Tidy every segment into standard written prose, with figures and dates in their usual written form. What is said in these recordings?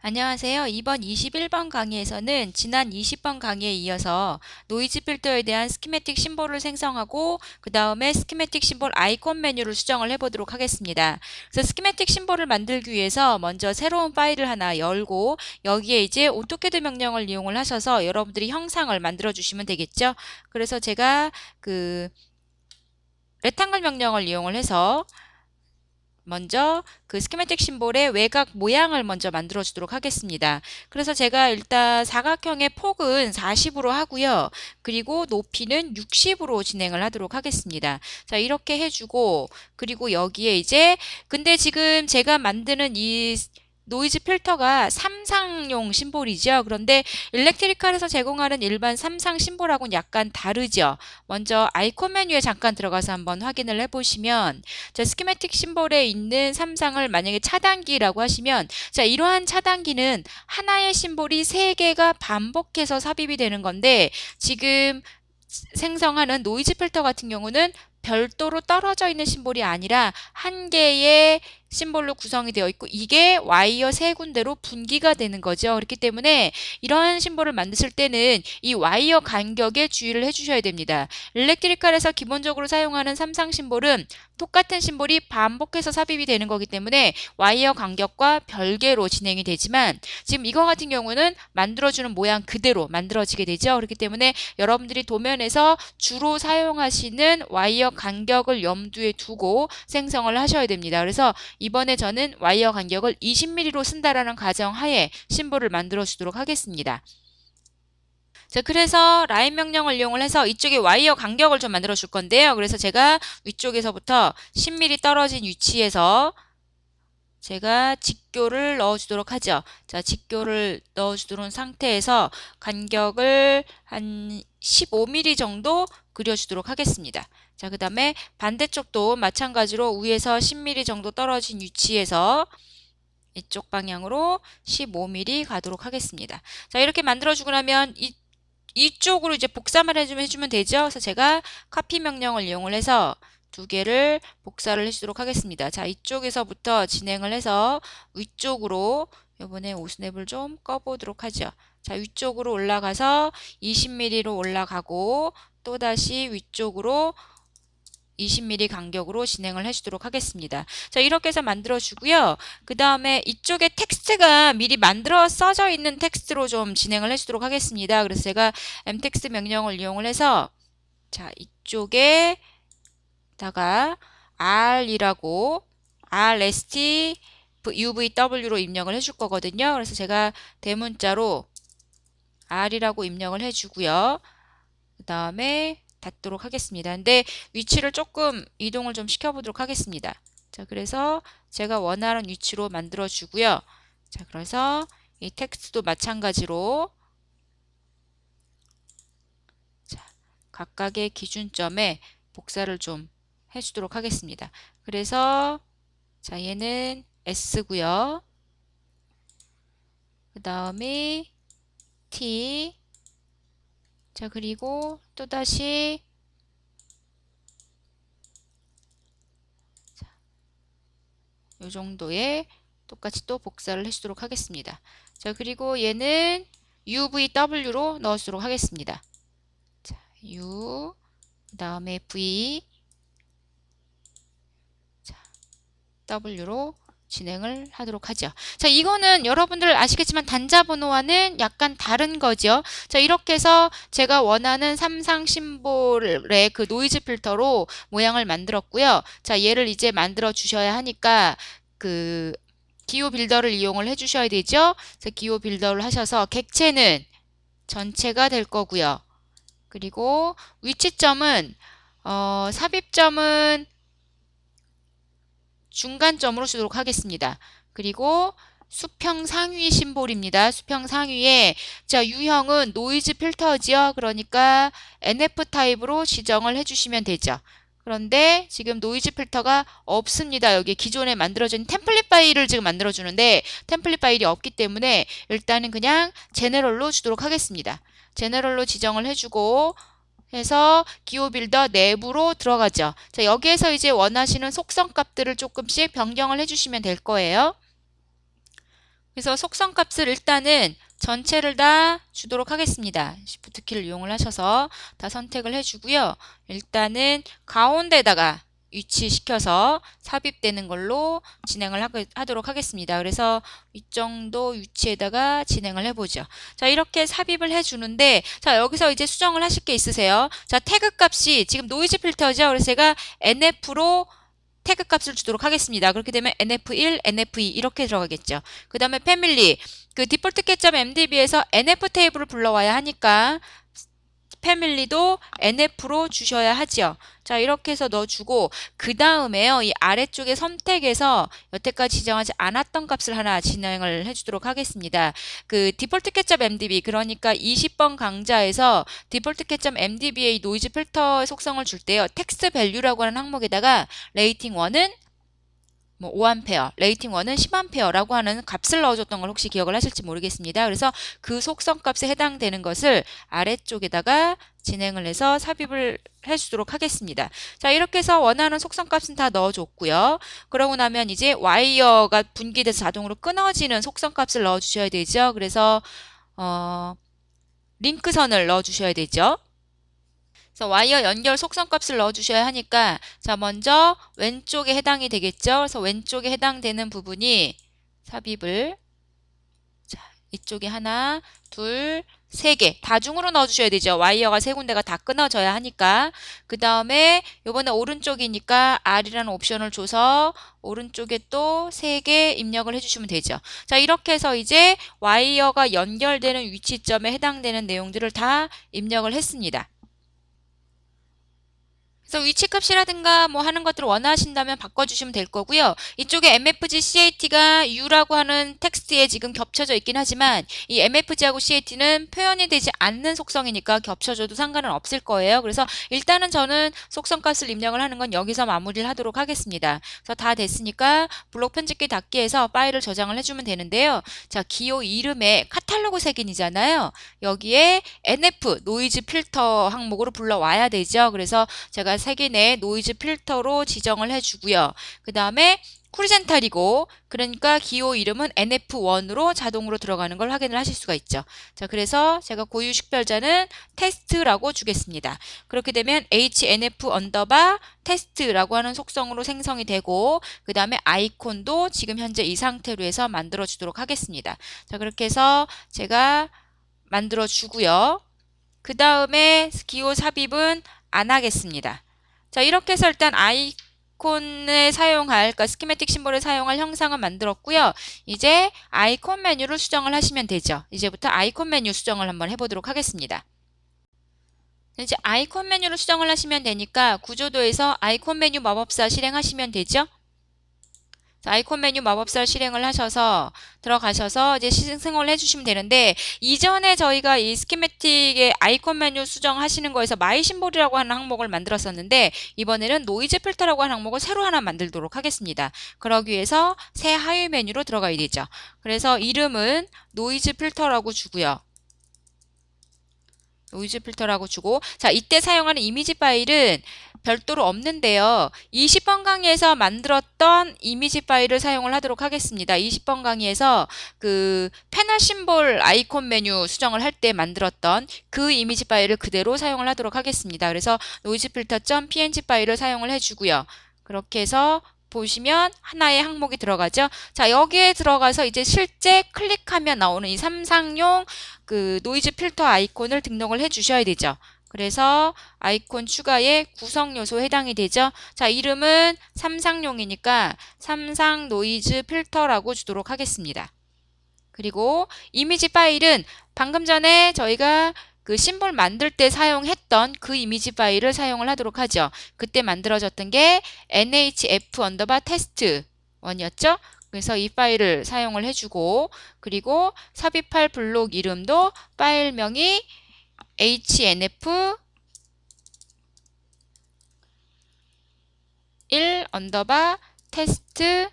안녕하세요. 이번 21번 강의에서는 지난 20번 강의에 이어서 노이즈 필터에 대한 스키매틱 심볼을 생성하고 그 다음에 스키매틱 심볼 아이콘 메뉴를 수정을 해보도록 하겠습니다. 그래서 스키매틱 심볼을 만들기 위해서 먼저 새로운 파일을 하나 열고 여기에 이제 오토캐드 명령을 이용을 하셔서 여러분들이 형상을 만들어 주시면 되겠죠. 그래서 제가 레탕글 명령을 이용을 해서 먼저 그 스키매틱 심볼의 외곽 모양을 먼저 만들어 주도록 하겠습니다. 그래서 제가 일단 사각형의 폭은 40으로 하고요. 그리고 높이는 60으로 진행을 하도록 하겠습니다. 자, 이렇게 해주고, 그리고 여기에 이제, 근데 지금 제가 만드는 이 노이즈 필터가 삼상용 심볼이죠. 그런데 일렉트리칼에서 제공하는 일반 삼상 심볼하고는 약간 다르죠. 먼저 아이콘 메뉴에 잠깐 들어가서 한번 확인을 해보시면, 자, 스키매틱 심볼에 있는 삼상을 만약에 차단기라고 하시면, 자, 이러한 차단기는 하나의 심볼이 세 개가 반복해서 삽입이 되는 건데, 지금 생성하는 노이즈 필터 같은 경우는 별도로 떨어져 있는 심볼이 아니라 한 개의 심볼로 구성이 되어 있고 이게 와이어 세 군데로 분기가 되는 거죠. 그렇기 때문에 이러한 심볼을 만드실 때는 이 와이어 간격에 주의를 해주셔야 됩니다. 일렉트리칼에서 기본적으로 사용하는 삼상 심볼은 똑같은 심볼이 반복해서 삽입이 되는 거기 때문에 와이어 간격과 별개로 진행이 되지만 지금 이거 같은 경우는 만들어주는 모양 그대로 만들어지게 되죠. 그렇기 때문에 여러분들이 도면에서 주로 사용하시는 와이어 간격을 염두에 두고 생성을 하셔야 됩니다. 그래서 이번에 저는 와이어 간격을 20mm로 쓴다라는 가정하에 심볼을 만들어 주도록 하겠습니다. 자, 그래서 라인 명령을 이용을 해서 이쪽에 와이어 간격을 좀 만들어 줄 건데요. 그래서 제가 위쪽에서부터 10mm 떨어진 위치에서 제가 직교를 넣어 주도록 하죠. 자, 직교를 넣어 주도록 상태에서 간격을 한 15mm 정도 그려주도록 하겠습니다. 자, 그 다음에 반대쪽도 마찬가지로 위에서 10mm 정도 떨어진 위치에서 이쪽 방향으로 15mm 가도록 하겠습니다. 자, 이렇게 만들어주고 나면 이쪽으로 이제 복사만 해주면 되죠. 그래서 제가 카피 명령을 이용을 해서 두 개를 복사를 해주도록 하겠습니다. 자, 이쪽에서부터 진행을 해서 위쪽으로 이번에 오스냅을 좀 꺼보도록 하죠. 자, 위쪽으로 올라가서 20mm로 올라가고 또다시 위쪽으로 20mm 간격으로 진행을 해주도록 하겠습니다. 자, 이렇게 해서 만들어주고요. 그 다음에 이쪽에 텍스트가 미리 만들어 써져 있는 텍스트로 좀 진행을 해주도록 하겠습니다. 그래서 제가 mtext 명령을 이용을 해서 자, 이쪽에다가 r이라고 rst uvw로 입력을 해줄 거거든요. 그래서 제가 대문자로 r이라고 입력을 해주고요. 그 다음에 닫도록 하겠습니다. 근데 위치를 조금 이동을 좀 시켜보도록 하겠습니다. 자, 그래서 제가 원하는 위치로 만들어 주고요. 자, 그래서 이 텍스트도 마찬가지로 자, 각각의 기준점에 복사를 좀 해주도록 하겠습니다. 그래서 자, 얘는 S고요. 그 다음에 T 자, 그리고 또다시 이 정도의 똑같이 또 복사를 해주도록 하겠습니다. 자, 그리고 얘는 UVW로 넣어주도록 하겠습니다. 자, U, 그 다음에 V, 자, W로 진행을 하도록 하죠. 자, 이거는 여러분들 아시겠지만 단자 번호와는 약간 다른 거죠. 자, 이렇게 해서 제가 원하는 삼상 심볼의 그 노이즈 필터로 모양을 만들었고요. 자, 얘를 이제 만들어 주셔야 하니까 그 기호 빌더를 이용을 해 주셔야 되죠. 그래서 기호 빌더를 하셔서 객체는 전체가 될 거고요. 그리고 위치점은 삽입점은 중간점으로 주도록 하겠습니다. 그리고 수평 상위 심볼입니다. 수평 상위에 자, 유형은 노이즈 필터지요. 그러니까 NF 타입으로 지정을 해주시면 되죠. 그런데 지금 노이즈 필터가 없습니다. 여기 기존에 만들어진 템플릿 파일을 지금 만들어주는데 템플릿 파일이 없기 때문에 일단은 그냥 제너럴로 주도록 하겠습니다. 제너럴로 지정을 해주고 해서 기호 빌더 내부로 들어가죠. 자, 여기에서 이제 원하시는 속성 값들을 조금씩 변경을 해주시면 될 거예요. 그래서 속성 값을 일단은 전체를 다 주도록 하겠습니다. Shift 키를 이용을 하셔서 다 선택을 해주고요. 일단은 가운데다가 위치시켜서 삽입되는 걸로 진행을 하도록 하겠습니다. 그래서 이 정도 위치에다가 진행을 해보죠. 자, 이렇게 삽입을 해주는데, 자, 여기서 이제 수정을 하실 게 있으세요. 자, 태그 값이 지금 노이즈 필터죠. 그래서 제가 NF로 태그 값을 주도록 하겠습니다. 그렇게 되면 NF1, NF2 이렇게 들어가겠죠. 그 다음에 패밀리, 그 디폴트 cat.mdb에서 NF 테이블을 불러와야 하니까 패밀리도 NF로 주셔야 하죠. 자, 이렇게 해서 넣어주고 그 다음에요. 이 아래쪽에 선택에서 여태까지 지정하지 않았던 값을 하나 진행을 해주도록 하겠습니다. 그 디폴트 cat.mdb 그러니까 20번 강좌에서 디폴트 cat.mdb의 노이즈 필터 속성을 줄 때요. 텍스트 밸류라고 하는 항목에다가 레이팅 1은 뭐 5A, 레이팅 1은 10A라고 하는 값을 넣어줬던 걸 혹시 기억을 하실지 모르겠습니다. 그래서 그 속성 값에 해당되는 것을 아래쪽에다가 진행을 해서 삽입을 해주도록 하겠습니다. 자, 이렇게 해서 원하는 속성 값은 다 넣어줬고요. 그러고 나면 이제 와이어가 분기돼서 자동으로 끊어지는 속성 값을 넣어주셔야 되죠. 그래서 링크선을 넣어주셔야 되죠. 그래서 와이어 연결 속성 값을 넣어주셔야 하니까 자, 먼저 왼쪽에 해당이 되겠죠. 그래서 왼쪽에 해당되는 부분이 삽입을 자, 이쪽에 하나, 둘, 세 개 다중으로 넣어주셔야 되죠. 와이어가 세 군데가 다 끊어져야 하니까. 그 다음에 요번에 오른쪽이니까 R이라는 옵션을 줘서 오른쪽에 또 세 개 입력을 해주시면 되죠. 자, 이렇게 해서 이제 와이어가 연결되는 위치점에 해당되는 내용들을 다 입력을 했습니다. 그래서 위치값이라든가 뭐 하는 것들을 원하신다면 바꿔주시면 될 거고요. 이쪽에 MFG CAT가 U라고 하는 텍스트에 지금 겹쳐져 있긴 하지만 이 MFG하고 CAT는 표현이 되지 않는 속성이니까 겹쳐져도 상관은 없을 거예요. 그래서 일단은 저는 속성값을 입력을 하는 건 여기서 마무리를 하도록 하겠습니다. 그래서 다 됐으니까 블록 편집기 닫기 해서 파일을 저장을 해주면 되는데요. 자, 기호 이름에 카탈로그 색인이잖아요. 여기에 NF 노이즈 필터 항목으로 불러와야 되죠. 그래서 제가 색인의 노이즈 필터로 지정을 해주고요. 그 다음에 호리젠탈이고 그러니까 기호 이름은 NF1으로 자동으로 들어가는 걸 확인을 하실 수가 있죠. 자, 그래서 제가 고유 식별자는 테스트라고 주겠습니다. 그렇게 되면 HNF 언더바 테스트라고 하는 속성으로 생성이 되고 그 다음에 아이콘도 지금 현재 이 상태로 해서 만들어 주도록 하겠습니다. 자, 그렇게 해서 제가 만들어 주고요. 그 다음에 기호 삽입은 안 하겠습니다. 자, 이렇게 해서 일단 아이콘에 사용할, 그러니까 스키매틱 심볼에 사용할 형상은 만들었고요. 이제 아이콘 메뉴를 수정을 하시면 되죠. 이제부터 아이콘 메뉴 수정을 한번 해보도록 하겠습니다. 이제 아이콘 메뉴를 수정을 하시면 되니까 구조도에서 아이콘 메뉴 마법사 실행하시면 되죠. 아이콘 메뉴 마법사 실행을 하셔서 들어가셔서 이제 생성을 해주시면 되는데 이전에 저희가 이 스키매틱의 아이콘 메뉴 수정하시는 거에서 마이 심볼이라고 하는 항목을 만들었었는데 이번에는 노이즈 필터라고 하는 항목을 새로 하나 만들도록 하겠습니다. 그러기 위해서 새 하위 메뉴로 들어가야 되죠. 그래서 이름은 노이즈 필터라고 주고요. 노이즈 필터라고 주고 자, 이때 사용하는 이미지 파일은 별도로 없는데요. 20번 강의에서 만들었던 이미지 파일을 사용을 하도록 하겠습니다. 20번 강의에서 그 패널 심볼 아이콘 메뉴 수정을 할 때 만들었던 그 이미지 파일을 그대로 사용을 하도록 하겠습니다. 그래서 노이즈 필터.png 파일을 사용을 해주고요. 그렇게 해서 보시면 하나의 항목이 들어가죠. 자, 여기에 들어가서 이제 실제 클릭하면 나오는 이 삼상용 그 노이즈 필터 아이콘을 등록을 해 주셔야 되죠. 그래서 아이콘 추가에 구성 요소에 해당이 되죠. 자, 이름은 삼상용이니까 삼상 노이즈 필터라고 주도록 하겠습니다. 그리고 이미지 파일은 방금 전에 저희가 그 심볼 만들 때 사용했던 그 이미지 파일을 사용을 하도록 하죠. 그때 만들어졌던 게 nhf 언더바 테스트 1이었죠. 그래서 이 파일을 사용을 해주고 그리고 삽입할 블록 이름도 파일명이 hnf 1 언더바 테스트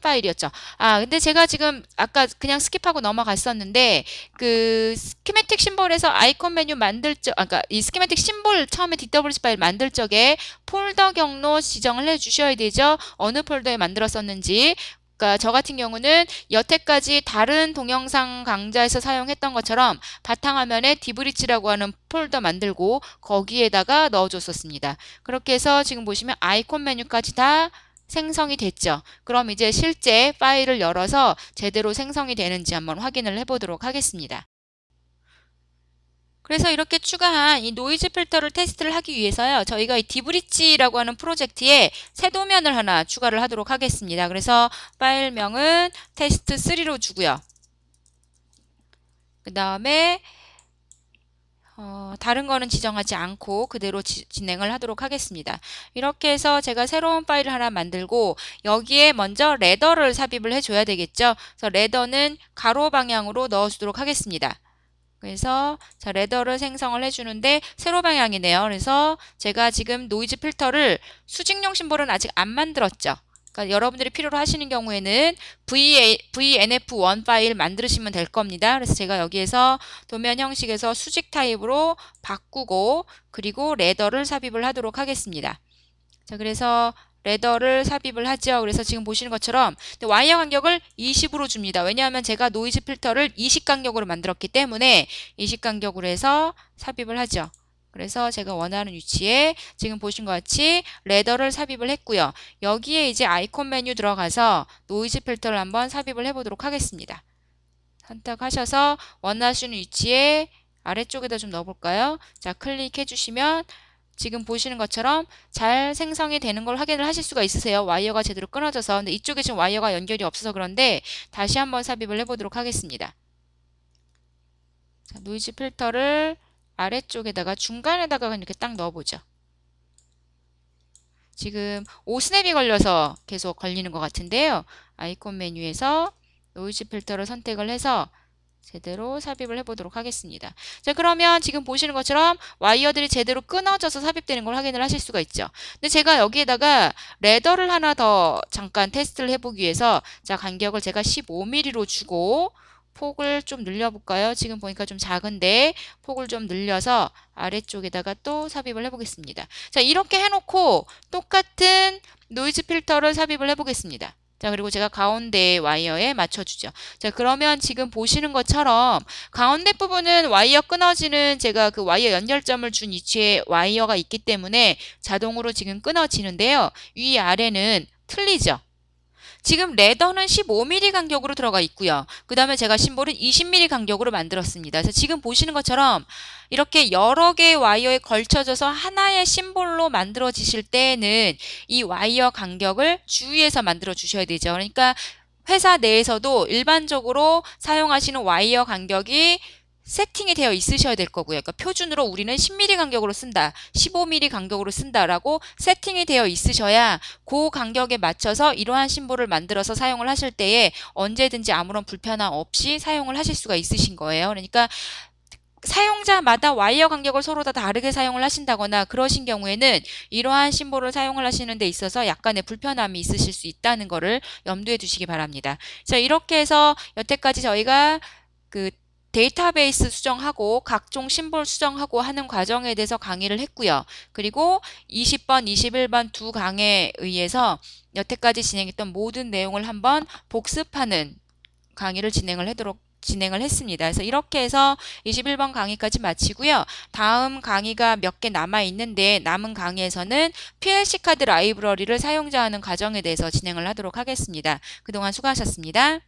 파일이었죠. 아, 근데 제가 지금 아까 그냥 스킵하고 넘어갔었는데 그 스키매틱 심볼에서 아이콘 메뉴 만들 적, 그러니까 이 스키매틱 심볼 처음에 DWC 파일 만들 적에 폴더 경로 지정을 해 주셔야 되죠. 어느 폴더에 만들었었는지. 그러니까 저 같은 경우는 여태까지 다른 동영상 강좌에서 사용했던 것처럼 바탕화면에 디브리지라고 하는 폴더 만들고 거기에다가 넣어줬었습니다. 그렇게 해서 지금 보시면 아이콘 메뉴까지 다 생성이 됐죠. 그럼 이제 실제 파일을 열어서 제대로 생성이 되는지 한번 확인을 해보도록 하겠습니다. 그래서 이렇게 추가한 이 노이즈 필터를 테스트를 하기 위해서요. 저희가 이 디브리지라고 하는 프로젝트에 새 도면을 하나 추가를 하도록 하겠습니다. 그래서 파일명은 테스트3로 주고요. 그 다음에 다른 거는 지정하지 않고 그대로 진행을 하도록 하겠습니다. 이렇게 해서 제가 새로운 파일을 하나 만들고 여기에 먼저 레더를 삽입을 해줘야 되겠죠. 그래서 레더는 가로 방향으로 넣어주도록 하겠습니다. 그래서 자 레더를 생성을 해주는데 세로 방향이네요. 그래서 제가 지금 노이즈 필터를 수직용 심볼은 아직 안 만들었죠. 그러니까 여러분들이 필요로 하시는 경우에는 VNF1 파일 만드시면 될 겁니다. 그래서 제가 여기에서 도면 형식에서 수직 타입으로 바꾸고 그리고 레더를 삽입을 하도록 하겠습니다. 자 그래서 레더를 삽입을 하죠. 그래서 지금 보시는 것처럼 와이어 간격을 20으로 줍니다. 왜냐하면 제가 노이즈 필터를 20 간격으로 만들었기 때문에 20 간격으로 해서 삽입을 하죠. 그래서 제가 원하는 위치에 지금 보신 것 같이 레더를 삽입을 했고요. 여기에 이제 아이콘 메뉴 들어가서 노이즈 필터를 한번 삽입을 해보도록 하겠습니다. 선택하셔서 원하시는 위치에 아래쪽에다 좀 넣어볼까요? 자 클릭해 주시면 지금 보시는 것처럼 잘 생성이 되는 걸 확인을 하실 수가 있으세요. 와이어가 제대로 끊어져서. 근데 이쪽에 지금 와이어가 연결이 없어서 그런데 다시 한번 삽입을 해보도록 하겠습니다. 자, 노이즈 필터를 아래쪽에다가 중간에다가 이렇게 딱 넣어보죠. 지금 5스냅이 걸려서 계속 걸리는 것 같은데요. 아이콘 메뉴에서 노이즈 필터를 선택을 해서 제대로 삽입을 해보도록 하겠습니다. 자 그러면 지금 보시는 것처럼 와이어들이 제대로 끊어져서 삽입되는 걸 확인을 하실 수가 있죠. 근데 제가 여기에다가 레더를 하나 더 잠깐 테스트를 해보기 위해서 자 간격을 제가 15mm로 주고 폭을 좀 늘려볼까요? 지금 보니까 좀 작은데 폭을 좀 늘려서 아래쪽에다가 또 삽입을 해보겠습니다. 자 이렇게 해놓고 똑같은 노이즈 필터를 삽입을 해보겠습니다. 자 그리고 제가 가운데 와이어에 맞춰주죠. 자 그러면 지금 보시는 것처럼 가운데 부분은 와이어 끊어지는 제가 그 와이어 연결점을 준 위치에 와이어가 있기 때문에 자동으로 지금 끊어지는데요. 위아래는 틀리죠. 지금 레더는 15mm 간격으로 들어가 있고요. 그 다음에 제가 심볼은 20mm 간격으로 만들었습니다. 그래서 지금 보시는 것처럼 이렇게 여러 개의 와이어에 걸쳐져서 하나의 심볼로 만들어지실 때에는 이 와이어 간격을 주의해서 만들어 주셔야 되죠. 그러니까 회사 내에서도 일반적으로 사용하시는 와이어 간격이 세팅이 되어 있으셔야 될 거고요. 그러니까 표준으로 우리는 10mm 간격으로 쓴다, 15mm 간격으로 쓴다라고 세팅이 되어 있으셔야 그 간격에 맞춰서 이러한 심볼을 만들어서 사용을 하실 때에 언제든지 아무런 불편함 없이 사용을 하실 수가 있으신 거예요. 그러니까 사용자마다 와이어 간격을 서로 다 다르게 사용을 하신다거나 그러신 경우에는 이러한 심볼을 사용을 하시는 데 있어서 약간의 불편함이 있으실 수 있다는 거를 염두에 두시기 바랍니다. 자, 이렇게 해서 여태까지 저희가 그 데이터베이스 수정하고 각종 심볼 수정하고 하는 과정에 대해서 강의를 했고요. 그리고 20번, 21번 두 강에 의해서 여태까지 진행했던 모든 내용을 한번 복습하는 강의를 진행을 했습니다. 그래서 이렇게 해서 21번 강의까지 마치고요. 다음 강의가 몇 개 남아 있는데 남은 강의에서는 PLC 카드 라이브러리를 사용자 하는 과정에 대해서 진행을 하도록 하겠습니다. 그동안 수고하셨습니다.